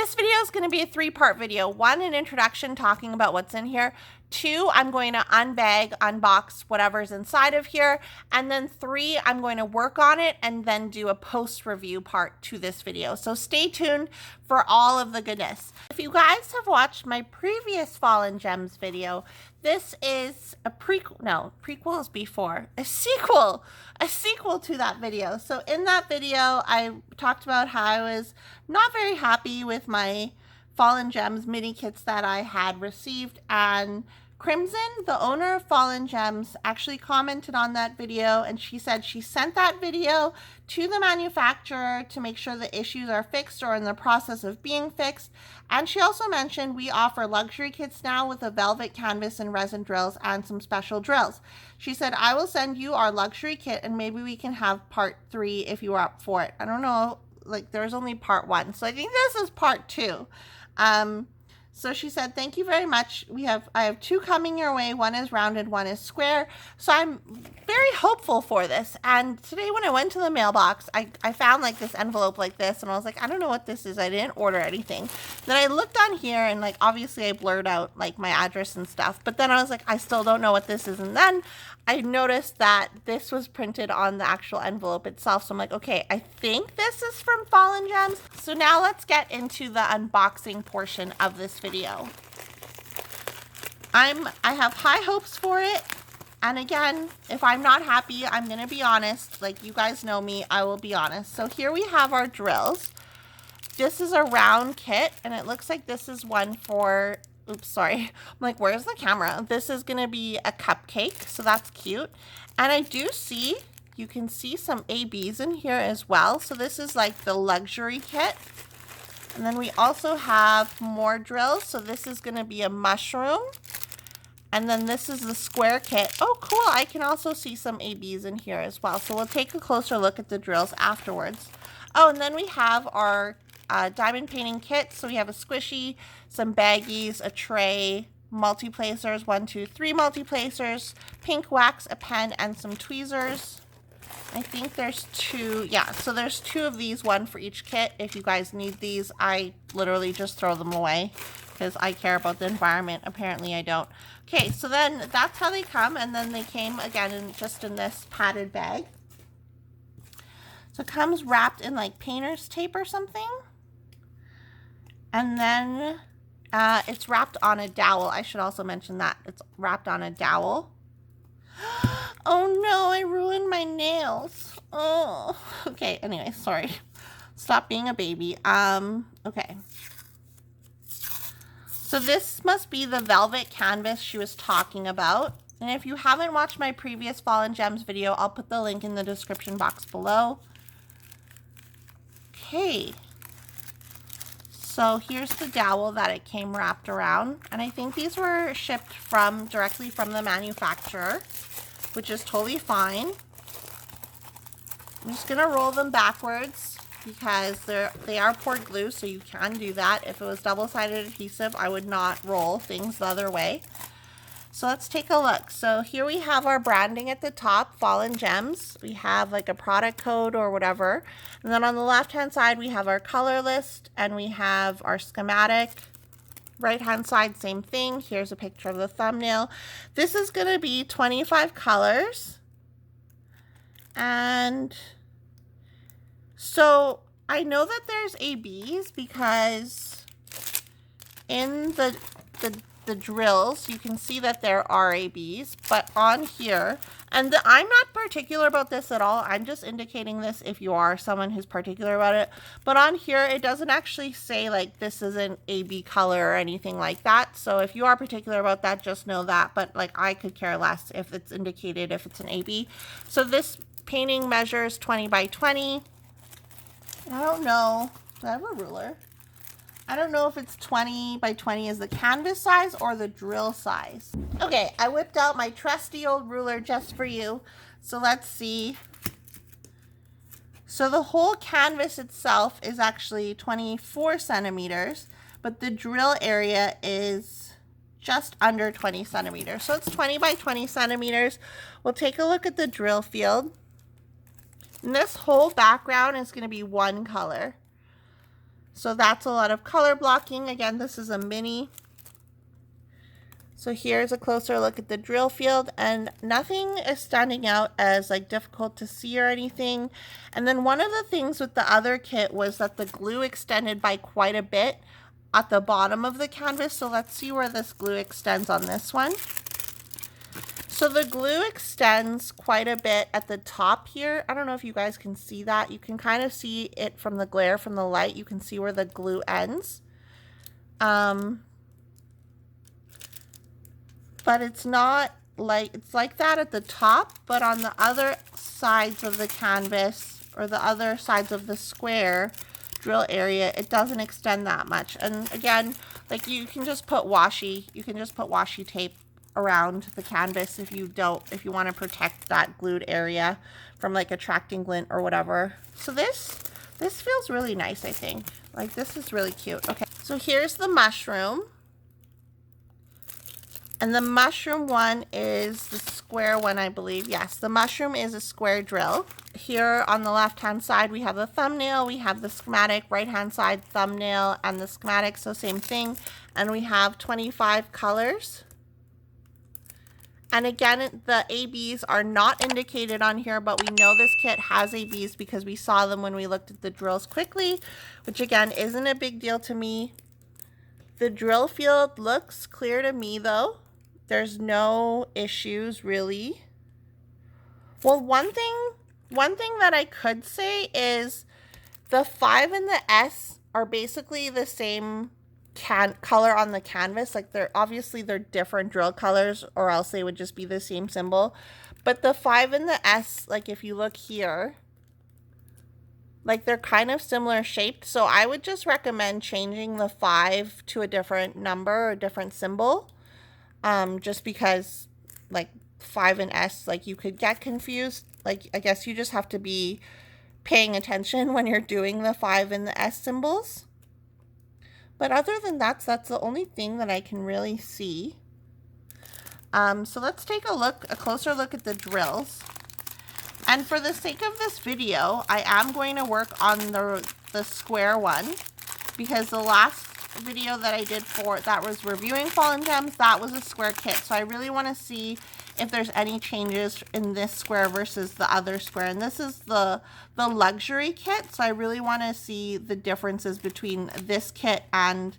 This video is going to be a three-part video. One, an introduction talking about what's in here. Two, I'm going to unbag, unbox whatever's inside of here. And then three, I'm going to work on it and then do a post-review part to this video. So stay tuned for all of the goodness. If you guys have watched my previous Fallen Gems video, this is a prequel is before, a sequel to that video. So in that video, I talked about how I was not very happy with my Fallen Gems mini kits that I had received, and Crimson, the owner of Fallen Gems, actually commented on that video, and she said she sent that video to the manufacturer to make sure the issues are fixed or in the process of being fixed. And she also mentioned we offer luxury kits now with a velvet canvas and resin drills and some special drills. She said, I will send you our luxury kit and maybe we can have part 3 if you are up for it. I don't know, like there's only part 1, so I think this is part 2. So she said, thank you very much. I have 2 coming your way. One is rounded, one is square. So I'm very hopeful for this. And today when I went to the mailbox, I found like this envelope like this, and I was like, I don't know what this is. I didn't order anything. Then I looked on here and like, obviously I blurred out like my address and stuff, but then I was like, I still don't know what this is. And then I noticed that this was printed on the actual envelope itself. So I'm like, okay, I think this is from Fallen Gems. So now let's get into the unboxing portion of this video. I have high hopes for it. And again, if I'm not happy, I'm going to be honest. Like you guys know me, I will be honest. So here we have our drills. This is a round kit, and it looks like this is one for, oops, sorry. I'm like, where's the camera? This is going to be a cupcake, so that's cute. And I do see, you can see some ABs in here as well. So this is like the luxury kit. And then we also have more drills. So this is going to be a mushroom. And then this is the square kit. Oh, cool. I can also see some ABs in here as well. So we'll take a closer look at the drills afterwards. Oh, and then we have our diamond painting kit. So we have a squishy, some baggies, a tray, multi-placers, 1, 2, 3 multi-placers, pink wax, a pen, and some tweezers. I think there's 2, yeah, so there's 2 of these, 1 for each kit. If you guys need these, I literally just throw them away because I care about the environment. Apparently I don't. Okay, so then that's how they come, and then they came again just in this padded bag. So it comes wrapped in like painter's tape or something. And then it's wrapped on a dowel. I should also mention that. It's wrapped on a dowel. Oh no, I ruined my nails. Oh, okay, anyway, sorry. Stop being a baby. Okay. So this must be the velvet canvas she was talking about. And if you haven't watched my previous Fallen Gems video, I'll put the link in the description box below. Okay. So here's the dowel that it came wrapped around. And I think these were shipped directly from the manufacturer, which is totally fine. I'm just gonna roll them backwards because they are poured glue, so you can do that. If it was double-sided adhesive, I would not roll things the other way. So let's take a look. So here we have our branding at the top, Fallen Gems. We have like a product code or whatever. And then on the left-hand side, we have our color list and we have our schematic. Right-hand side, same thing. Here's a picture of the thumbnail. This is going to be 25 colors. And so I know that there's ABs because in the drills, you can see that there are ABs, but on here, and I'm not particular about this at all. I'm just indicating this if you are someone who's particular about it. But on here, it doesn't actually say like this is an AB color or anything like that. So if you are particular about that, just know that. But like I could care less if it's indicated if it's an AB. So this painting measures 20 by 20. I don't know. Do I have a ruler? I don't know if it's 20 by 20 is the canvas size or the drill size. Okay, I whipped out my trusty old ruler just for you. So let's see. So the whole canvas itself is actually 24 centimeters, but the drill area is just under 20 centimeters. So it's 20 by 20 centimeters. We'll take a look at the drill field. And this whole background is going to be one color. So that's a lot of color blocking. Again, this is a mini. So here's a closer look at the drill field, and nothing is standing out as like difficult to see or anything. And then one of the things with the other kit was that the glue extended by quite a bit at the bottom of the canvas. So let's see where this glue extends on this one. So the glue extends quite a bit at the top here. I don't know if you guys can see that. You can kind of see it from the glare from the light. You can see where the glue ends. But it's not like, it's like that at the top, but on the other sides of the canvas or the other sides of the square drill area, it doesn't extend that much. And again, like you can just put washi tape around the canvas if you want to protect that glued area from like attracting glint or whatever. So this feels really nice, I think. Like this is really cute. Okay, so here's the mushroom. And the mushroom one is the square one, I believe. Yes, the mushroom is a square drill. Here on the left-hand side, we have the thumbnail, we have the schematic, right-hand side thumbnail and the schematic, so same thing. And we have 25 colors. And again, the ABs are not indicated on here, but we know this kit has ABs because we saw them when we looked at the drills quickly, which again, isn't a big deal to me. The drill field looks clear to me though. There's no issues really. Well, one thing that I could say is the 5 and the S are basically the same color on the canvas. Like they're different drill colors, or else they would just be the same symbol. But the 5 and the S, like if you look here, like they're kind of similar shaped. So I would just recommend changing the 5 to a different number or a different symbol. Just because like 5 and S, like you could get confused. Like I guess you just have to be paying attention when you're doing the 5 and the S symbols. But other than that, that's the only thing that I can really see. So let's take a closer look at the drills. And for the sake of this video, I am going to work on the square one, because the last video that I did that was reviewing Fallon gems, that was a square kit. So I really want to see if there's any changes in this square versus the other square. And this is the luxury kit, so I really want to see the differences between this kit and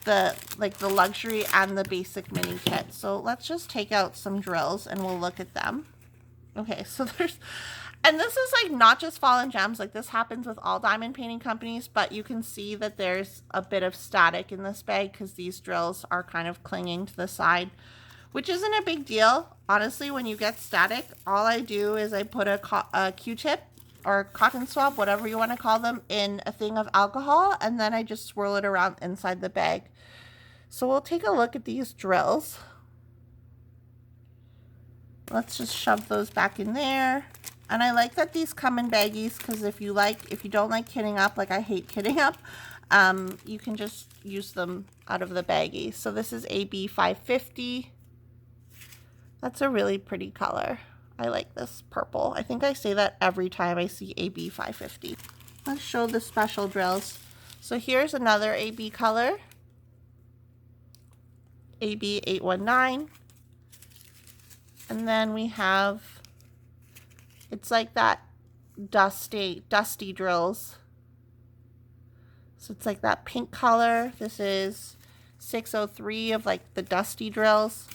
the luxury and the basic mini kit. So let's just take out some drills and we'll look at them. Okay, so and this is like not just Fallon gems, like this happens with all diamond painting companies, but you can see that there's a bit of static in this bag because these drills are kind of clinging to the side, which isn't a big deal. Honestly, when you get static, all I do is I put a Q-tip or cotton swab, whatever you want to call them, in a thing of alcohol, and then I just swirl it around inside the bag. So we'll take a look at these drills. Let's just shove those back in there. And I like that these come in baggies, because if you don't like kitting up, like I hate kitting up, you can just use them out of the baggie. So this is AB 550. That's a really pretty color. I like this purple. I think I say that every time I see AB 550. Let's show the special drills. So here's another AB color, AB 819. And then we have, it's like that dusty drills. So it's like that pink color. This is 603 of like the dusty drills.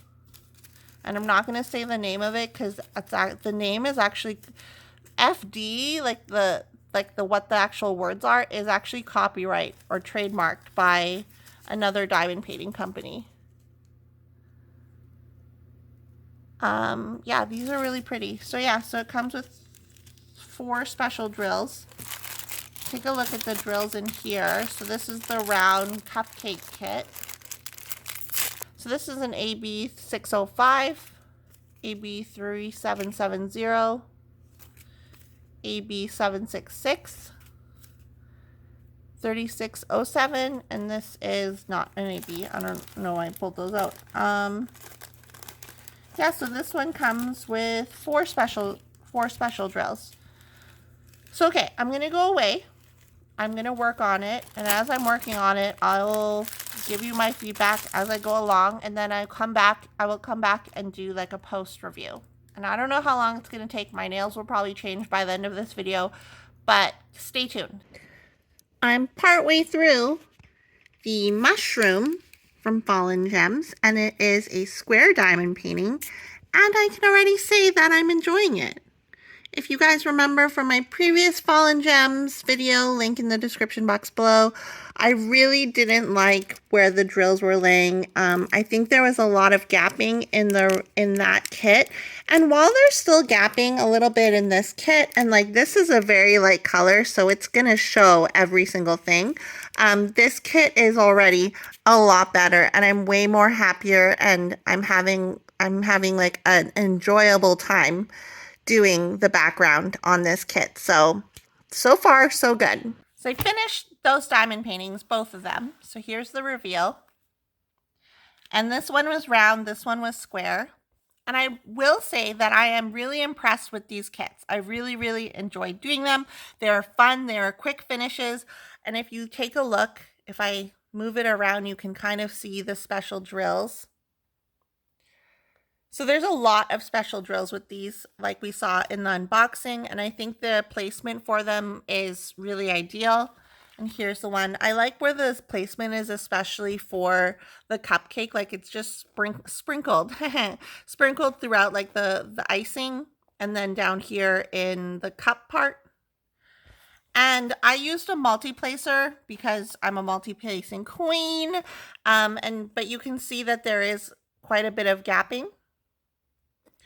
And I'm not going to say the name of it because the name is actually FD, like the what the actual words are, is actually copyright or trademarked by another diamond painting company. Yeah, these are really pretty. So yeah, so it comes with 4 special drills. Take a look at the drills in here. So this is the round cupcake kit. So this is an AB 605, AB 3770, AB 766, 3607, and this is not an AB. I don't know why I pulled those out. Yeah, so this one comes with 4 special drills. So okay, I'm gonna go away I'm going to work on it. And as I'm working on it, I'll give you my feedback as I go along. And then I will come back and do like a post review. And I don't know how long it's going to take. My nails will probably change by the end of this video, but stay tuned. I'm partway through the mushroom from Fallon Gems, and it is a square diamond painting, and I can already say that I'm enjoying it. If you guys remember from my previous Fallon Gems video, link in the description box below, I really didn't like where the drills were laying. I think there was a lot of gapping in that kit. And while there's still gapping a little bit in this kit, and like this is a very light color, so it's gonna show every single thing. This kit is already a lot better, and I'm way more happier, and I'm having like an enjoyable time doing the background on this kit. So far, so good. So I finished those diamond paintings, both of them. So here's the reveal. And this one was round, this one was square. And I will say that I am really impressed with these kits. I really, really enjoyed doing them. They're fun, they're quick finishes. And if you take a look, if I move it around, you can kind of see the special drills. So there's a lot of special drills with these, like we saw in the unboxing, and I think the placement for them is really ideal. And here's the one. I like where the placement is, especially for the cupcake, like it's just sprinkled sprinkled throughout, like the icing, and then down here in the cup part. And I used a multi-placer because I'm a multi-placing queen, but you can see that there is quite a bit of gapping,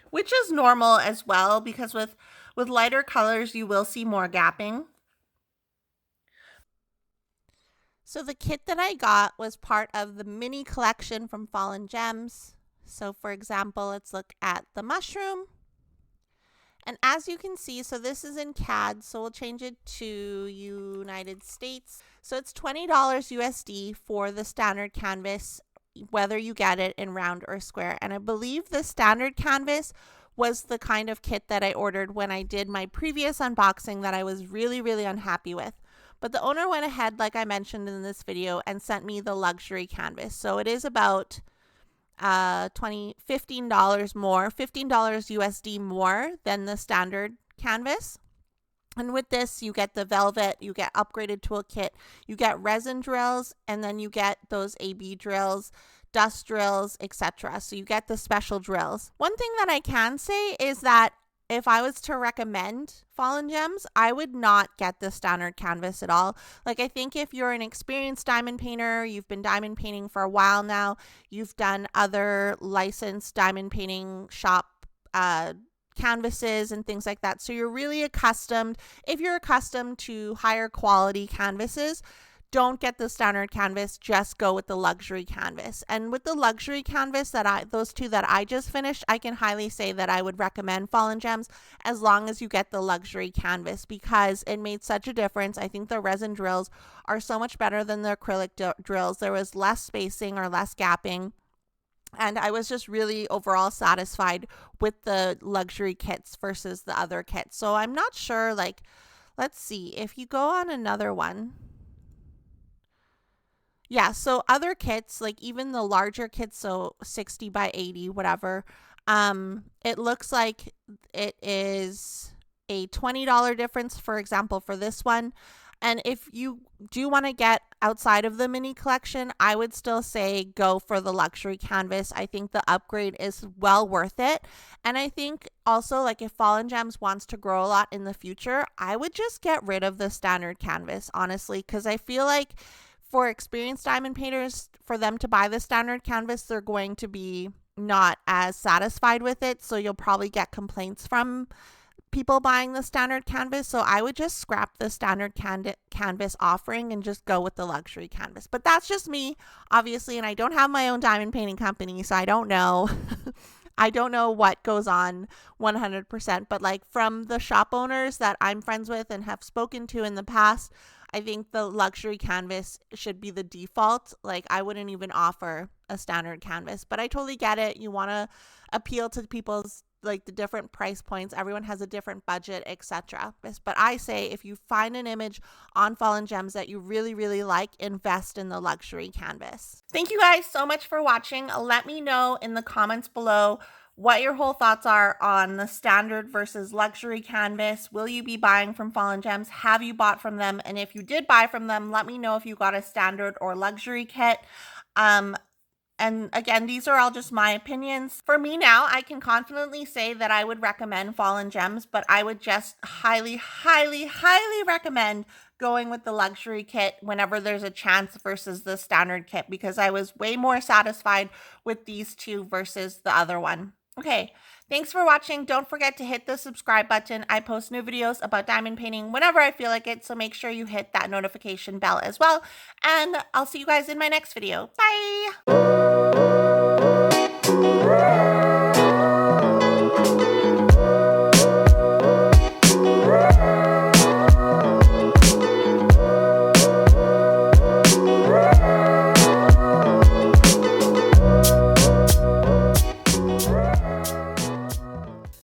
which is normal as well, because with lighter colors, you will see more gapping. So the kit that I got was part of the mini collection from Fallon Gems. So for example, let's look at the mushroom. And as you can see, so this is in CAD, so we'll change it to United States. So it's $20 USD for the standard canvas, whether you get it in round or square. And I believe the standard canvas was the kind of kit that I ordered when I did my previous unboxing that I was really, really unhappy with. But the owner went ahead, like I mentioned in this video, and sent me the luxury canvas. So it is about $15 more, $15 USD more than the standard canvas. And with this, you get the velvet, you get upgraded toolkit, you get resin drills, and then you get those AB drills, dust drills, etc. So you get the special drills. One thing that I can say is that if I was to recommend Fallon Gems, I would not get the standard canvas at all. Like, I think if you're an experienced diamond painter, you've been diamond painting for a while now, you've done other licensed diamond painting shop canvases and things like that. So you're really accustomed, if you're accustomed to higher quality canvases, don't get the standard canvas, just go with the luxury canvas. And with the luxury canvas those two that I just finished, I can highly say that I would recommend Fallon Gems as long as you get the luxury canvas, because it made such a difference. I think the resin drills are so much better than the acrylic drills. There was less spacing or less gapping. And I was just really overall satisfied with the luxury kits versus the other kits. So I'm not sure, like, let's see, if you go on another one. Yeah, so other kits, like even the larger kits, so 60 by 80, whatever, it looks like it is a $20 difference, for example, for this one. And if you do want to get outside of the mini collection, I would still say go for the luxury canvas. I think the upgrade is well worth it. And I think also, like, if Fallon Gems wants to grow a lot in the future, I would just get rid of the standard canvas, honestly, because I feel like for experienced diamond painters, for them to buy the standard canvas, they're going to be not as satisfied with it. So you'll probably get complaints from people buying the standard canvas. So I would just scrap the standard canvas offering and just go with the luxury canvas. But that's just me, obviously, and I don't have my own diamond painting company, so I don't know. I don't know what goes on 100%, but like from the shop owners that I'm friends with and have spoken to in the past, I think the luxury canvas should be the default. Like, I wouldn't even offer a standard canvas, but I totally get it. You want to appeal to people's like the different price points. Everyone has a different budget, etc. But I say if you find an image on Fallon Gems that you really, really like, invest in the luxury canvas. Thank you guys so much for watching. Let me know in the comments below what your whole thoughts are on the standard versus luxury canvas. Will you be buying from Fallon Gems? Have you bought from them? And if you did buy from them, let me know if you got a standard or luxury kit. And again, these are all just my opinions. For me now, I can confidently say that I would recommend Fallon Gems, but I would just highly, highly, highly recommend going with the luxury kit whenever there's a chance versus the standard kit, because I was way more satisfied with these two versus the other one. Okay, thanks for watching. Don't forget to hit the subscribe button. I post new videos about diamond painting whenever I feel like it, so make sure you hit that notification bell as well. And I'll see you guys in my next video. Bye!